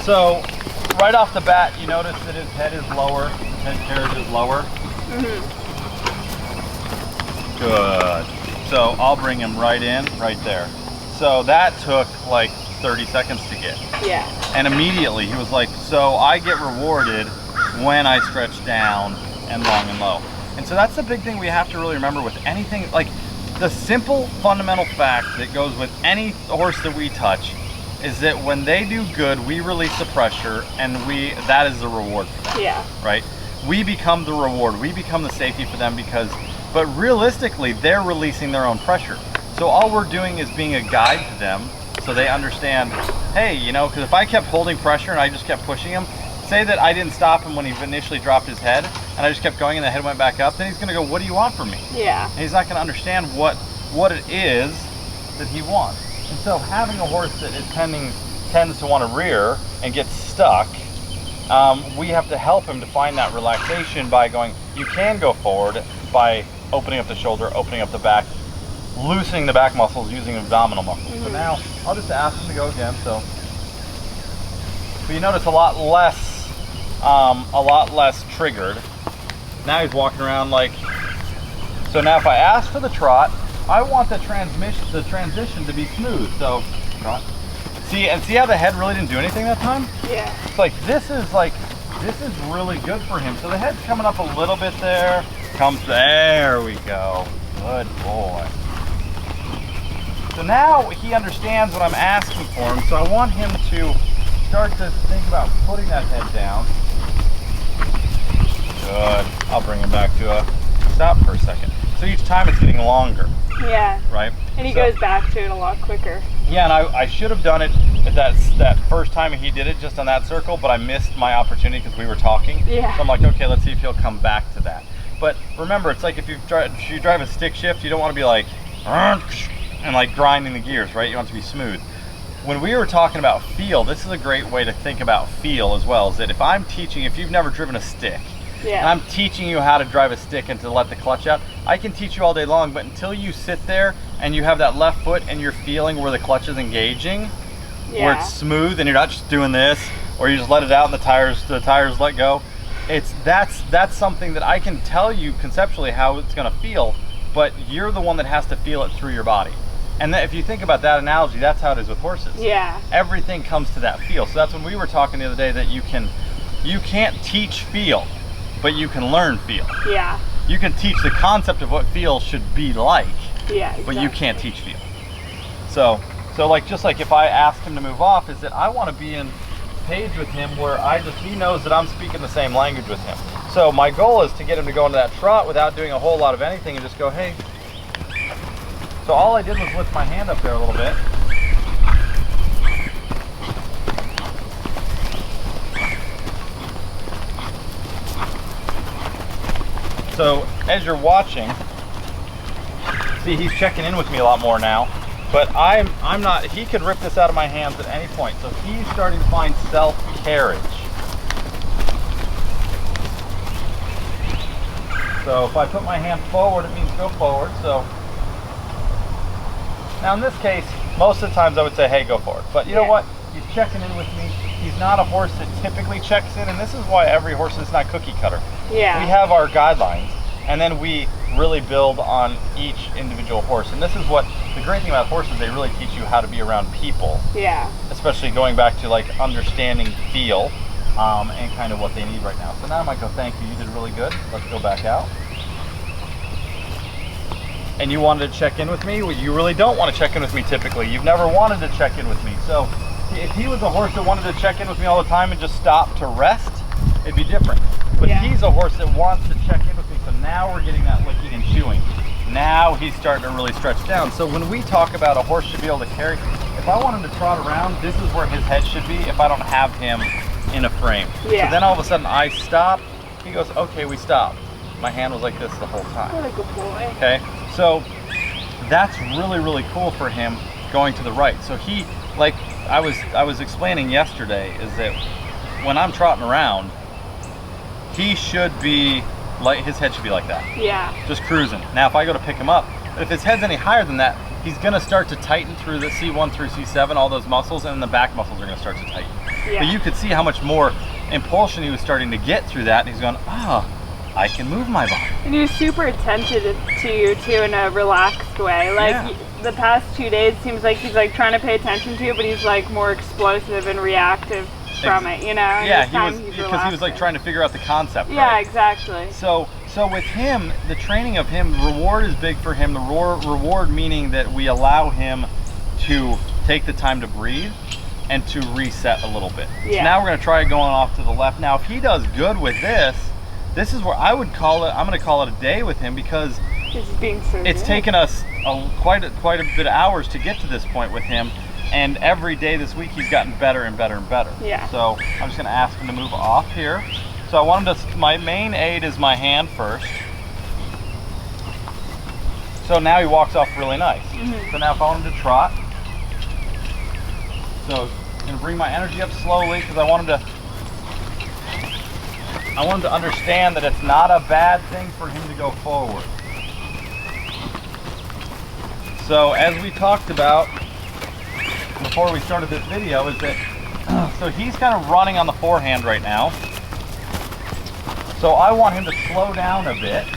So right off the bat, you notice that his head is lower, his head carriage is lower. Good. So I'll bring him right in, right there. So that took like 30 seconds to get. Yeah. And immediately he was like, so I get rewarded when I stretch down and long and low. And so that's the big thing we have to really remember with anything, like the simple fundamental fact that goes with any horse that we touch is that when they do good, we release the pressure and that is the reward for them. Yeah. Right? We become the reward, we become the safety for them but realistically, they're releasing their own pressure. So all we're doing is being a guide to them so they understand, hey, you know, because if I kept holding pressure and I just kept pushing him, say that I didn't stop him when he initially dropped his head and I just kept going and the head went back up, then he's gonna go, what do you want from me? Yeah. And he's not gonna understand what it is that he wants. And so having a horse that tends to want to rear and get stuck, we have to help him to find that relaxation by going, you can go forward by opening up the shoulder, opening up the back, loosening the back muscles using abdominal muscles. So now I'll just ask him to go again. So, but you notice a lot less triggered. Now he's walking around like. So now if I ask for the trot, I want the transition to be smooth. So trot. See how the head really didn't do anything that time? Yeah. It's like this is really good for him. So the head's coming up a little bit there. There we go. Good boy. So now he understands what I'm asking for him. So I want him to start to think about putting that head down. Good. I'll bring him back to a stop for a second. So each time it's getting longer. Yeah. Right? And he goes back to it a lot quicker. Yeah, and I should have done it at that first time he did it just on that circle, but I missed my opportunity because we were talking. Yeah. So I'm like, okay, let's see if he'll come back to that. But remember, it's like if you drive a stick shift, you don't want to be like, and like grinding the gears, right? You want it to be smooth. When we were talking about feel, this is a great way to think about feel as well, is that if you've never driven a stick, and I'm teaching you how to drive a stick and to let the clutch out, I can teach you all day long, but until you sit there and you have that left foot and you're feeling where the clutch is engaging, where it's smooth and you're not just doing this, or you just let it out and the tires let go, that's something that I can tell you conceptually how it's gonna feel, but you're the one that has to feel it through your body. And if you think about that analogy, that's how it is with horses. Yeah. Everything comes to that feel. So that's when we were talking the other day that you can't teach feel, but you can learn feel. Yeah. You can teach the concept of what feel should be like, exactly. But you can't teach feel. So like just like if I ask him to move off, is that I want to be in page with him where he knows that I'm speaking the same language with him. So my goal is to get him to go into that trot without doing a whole lot of anything and just go, hey. So all I did was lift my hand up there a little bit. So as you're watching, see he's checking in with me a lot more now, but I'm not, he could rip this out of my hands at any point. So he's starting to find self-carriage. So if I put my hand forward, it means go forward. So now in this case, most of the times I would say, hey, go forward. But you know what? He's checking in with me. He's not a horse that typically checks in, and this is why every horse is not cookie cutter. Yeah. We have our guidelines, and then we really build on each individual horse. And this is what the great thing about horses, they really teach you how to be around people. Yeah. Especially going back to like understanding feel and kind of what they need right now. So now I might go, thank you, you did really good. Let's go back out. And you wanted to check in with me? Well, you really don't want to check in with me typically. You've never wanted to check in with me. So if he was a horse that wanted to check in with me all the time and just stop to rest, it'd be different. But he's a horse that wants to check in with me. So now we're getting that licking and chewing. Now he's starting to really stretch down. So when we talk about a horse should be able to carry, if I want him to trot around, this is where his head should be if I don't have him in a frame. Yeah. So then all of a sudden I stop, he goes, okay, we stop. My hand was like this the whole time. What a good boy. Okay, so that's really, really cool for him going to the right. So he, like I was explaining yesterday, is that when I'm trotting around, he should be like, his head should be like that. Yeah. Just cruising. Now if I go to pick him up, if his head's any higher than that, he's gonna start to tighten through the C1 through C7, all those muscles, and the back muscles are gonna start to tighten. Yeah. But you could see how much more impulsion he was starting to get through that, and he's going, oh, I can move my body. And he was super attentive to you too in a relaxed way. Like the past 2 days seems like he's like trying to pay attention to you, but he's like more explosive and reactive from it, you know? And Yeah, this time he was, he's because he was like relaxing. trying to figure out the concept. Yeah, right? exactly. So with him, the training of him, reward is big for him. The reward meaning that we allow him to take the time to breathe and to reset a little bit. Yeah. So now we're going to try going off to the left. Now, if he does good with this, this is where I would call it, I'm going to call it a day with him, because He's being so it's good. taken us quite a bit of hours to get to this point with him. And every day this week, he's gotten better and better and better. Yeah. So I'm just going to ask him to move off here. So I want him to, my main aid is my hand first. So now he walks off really nice. So now if I want him to trot, so I'm going to bring my energy up slowly, because I want him to understand that it's not a bad thing for him to go forward. So as we talked about before we started this video, is that so he's kind of running on the forehand right now. So I want him to slow down a bit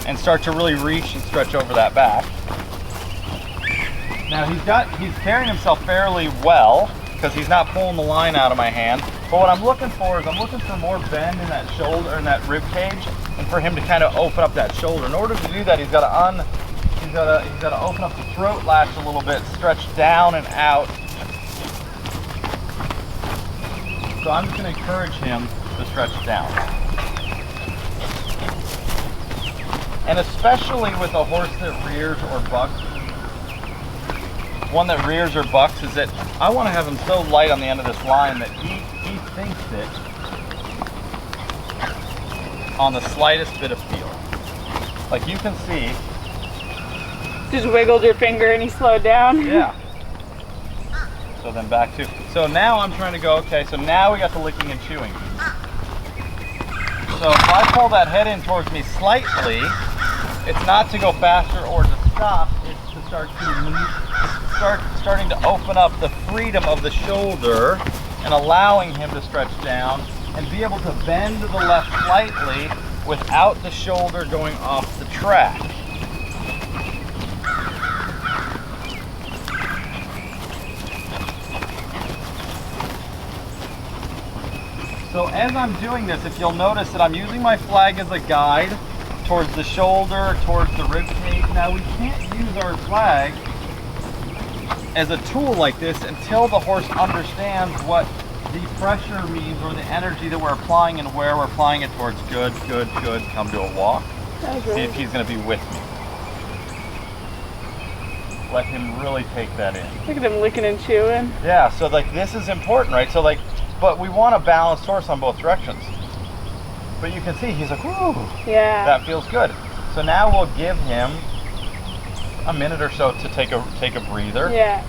and start to really reach and stretch over that back. Now he's carrying himself fairly well, because he's not pulling the line out of my hand. But what I'm looking for is more bend in that shoulder and that rib cage, and for him to kind of open up that shoulder. In order to do that, he's got to open up the throat latch a little bit, stretch down and out. So I'm just going to encourage him to stretch down. And especially with a horse that rears or bucks, one that rears or bucks, is that I want to have him so light on the end of this line that he thinks it on the slightest bit of feel. Like you can see. Just wiggled your finger and he slowed down. Yeah. So then back to, so now I'm trying to go, okay, so now we got the licking and chewing. So if I pull that head in towards me slightly, it's not to go faster or to stop, it's to starting to open up the freedom of the shoulder and allowing him to stretch down and be able to bend to the left slightly without the shoulder going off the track. So as I'm doing this, if you'll notice that I'm using my flag as a guide towards the shoulder, towards the rib cage. Now we can't use our flag as a tool like this until the horse understands what the pressure means, or the energy that we're applying and where we're applying it towards. Good, good, good. Come to a walk. See if he's going to be with me. Let him really take that in. Look at him licking and chewing. Yeah, so like this is important, right? So like, but we want a balanced horse on both directions. But you can see he's like, whoo, Yeah. that feels good. So now we'll give him a minute or so to take a breather. Yeah.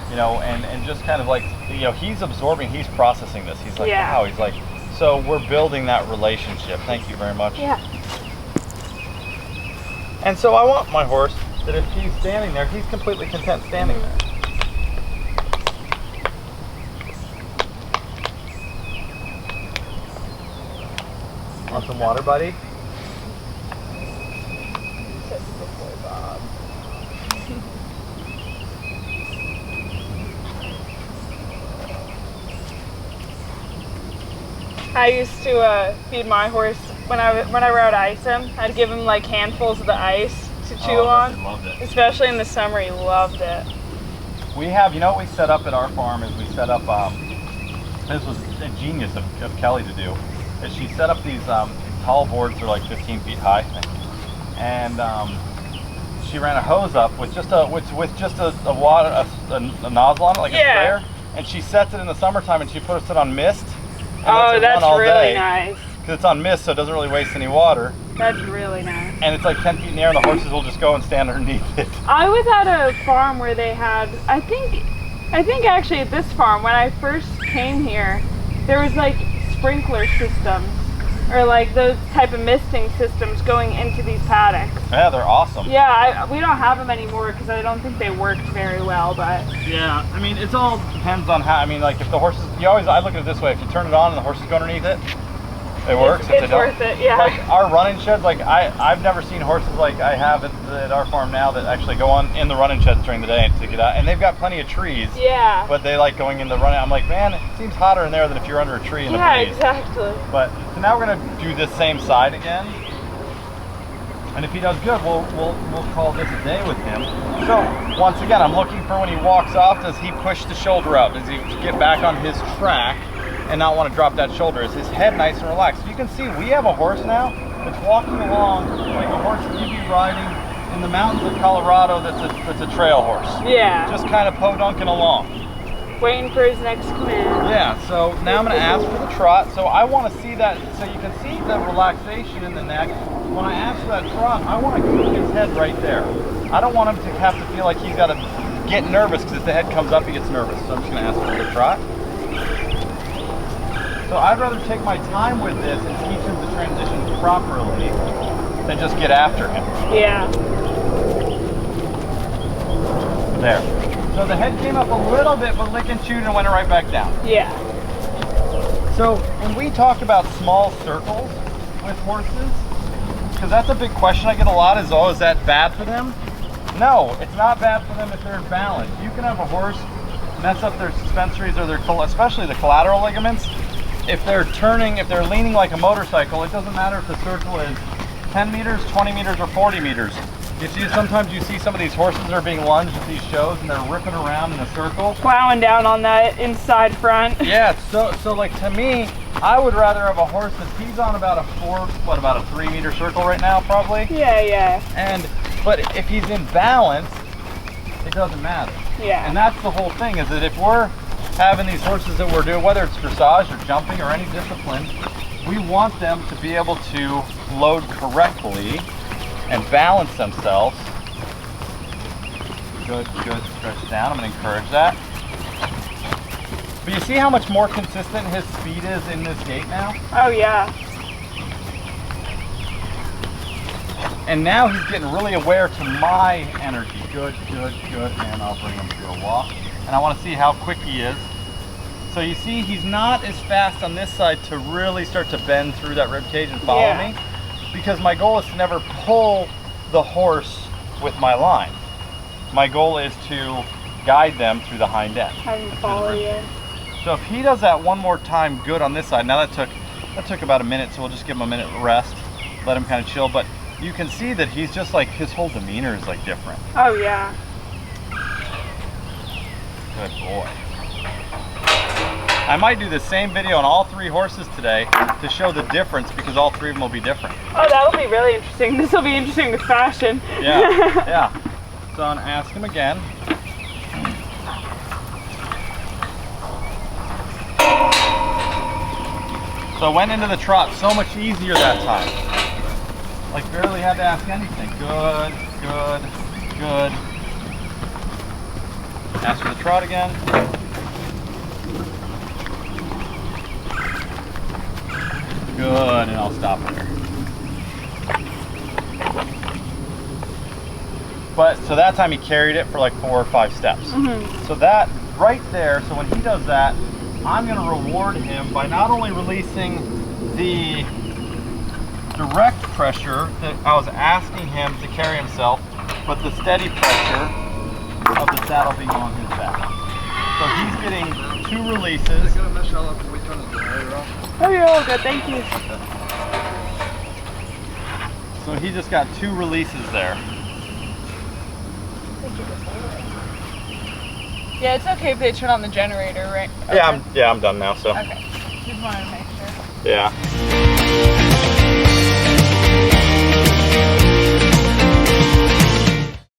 You know, and just kind of like, you know, he's absorbing, he's processing this. He's like, Yeah. wow, he's like, so we're building that relationship. Thank you very much. Yeah. And so I want my horse that if he's standing there, he's completely content standing there. Want some water, buddy? I used to feed my horse when I rode ice him. I'd give him like handfuls of the ice to chew on. He loved it. Especially in the summer, he loved it. We have, you know what we set up at our farm is we set up, this was a genius of Kelly to do, is she set up these tall boards that are like 15 feet high, and she ran a hose up with just a water, a nozzle on it, like a sprayer, and she sets it in the summertime and she puts it on mist. Oh, that's really nice. Because it's on mist, so it doesn't really waste any water. That's really nice. And it's like 10 feet in the air, and the horses will just go and stand underneath it. I was at a farm where they had, I think actually at this farm, when I first came here, there was like sprinkler systems or like those type of misting systems going into these paddocks. Yeah, they're awesome. Yeah, we don't have them anymore because I don't think they worked very well, but. Yeah, I mean, it all depends on how, I mean, like if the horses, I look at it this way, if you turn it on and the horses go underneath it, it works. It's worth it, yeah. Like our running sheds, like I've never seen horses like I have at our farm now that actually go on in the running sheds during the day to get out, and they've got plenty of trees. Yeah. But they like going in the running. I'm like, man, it seems hotter in there than if you're under a tree in the breeze. Yeah, exactly. But so now we're gonna do this same side again, and if he does good, we'll call this a day with him. So once again, I'm looking for when he walks off, does he push the shoulder up? Does he get back on his track and not want to drop that shoulder? Is his head nice and relaxed? So you can see we have a horse now that's walking along like a horse that you'd be riding in the mountains of Colorado that's a trail horse. Yeah. Just kind of podunking along. Waiting for his next command. Yeah, so now I'm going to ask for the trot. So I want to see that, so you can see the relaxation in the neck. When I ask for that trot, I want to keep his head right there. I don't want him to have to feel like he's got to get nervous, because if the head comes up, he gets nervous. So I'm just going to ask for the trot. So I'd rather take my time with this and teach him the transitions properly than just get after him. Yeah. There. So the head came up a little bit, but lick and chewed and went right back down. Yeah. So when we talk about small circles with horses, because that's a big question I get a lot, is, oh, is that bad for them? No, it's not bad for them if they're in balance. You can have a horse mess up their suspensories or their, especially the collateral ligaments. If they're turning, if they're leaning like a motorcycle, it doesn't matter if the circle is 10 meters, 20 meters, or 40 meters. You see, sometimes you see some of these horses that are being lunged at these shows and they're ripping around in a circle. Plowing down on that inside front. Yeah, so like to me, I would rather have a horse that he's on about about a 3 meter circle right now, probably. Yeah, yeah. But if he's in balance, it doesn't matter. Yeah. And that's the whole thing, is that if we're having these horses that we're doing, whether it's dressage or jumping or any discipline, we want them to be able to load correctly and balance themselves. Good, stretch down. I'm going to encourage that. But you see how much more consistent his speed is in this gait now? Oh yeah. And now he's getting really aware to my energy. Good. And I'll bring him to a walk. And I want to see how quick he is. So you see he's not as fast on this side to really start to bend through that rib cage and follow me. Because my goal is to never pull the horse with my line. My goal is to guide them through the hind end. Have him follow you. So if he does that one more time good on this side, now that took about a minute, so we'll just give him a minute rest, let him kind of chill. But you can see that he's just like, his whole demeanor is like different. Oh yeah. Good boy. I might do the same video on all 3 horses today to show the difference, because all 3 of them will be different. Oh, that'll be really interesting. This will be interesting with fashion. Yeah. So I'm gonna ask him again. So I went into the trot so much easier that time. Like barely had to ask anything. Good. Ask for the trot again. Good, and I'll stop there. But so that time he carried it for like 4 or 5 steps. So that right there, so when he does that, I'm going to reward him by not only releasing the direct pressure that I was asking him to carry himself, but the steady pressure of the saddle being on his back. So he's getting 2 releases. Oh, you're all good, thank you. So he just got 2 releases there. Yeah, it's okay if they turn on the generator, right? Okay. Yeah, I'm done now, so. Okay, just wanted to make sure. Yeah.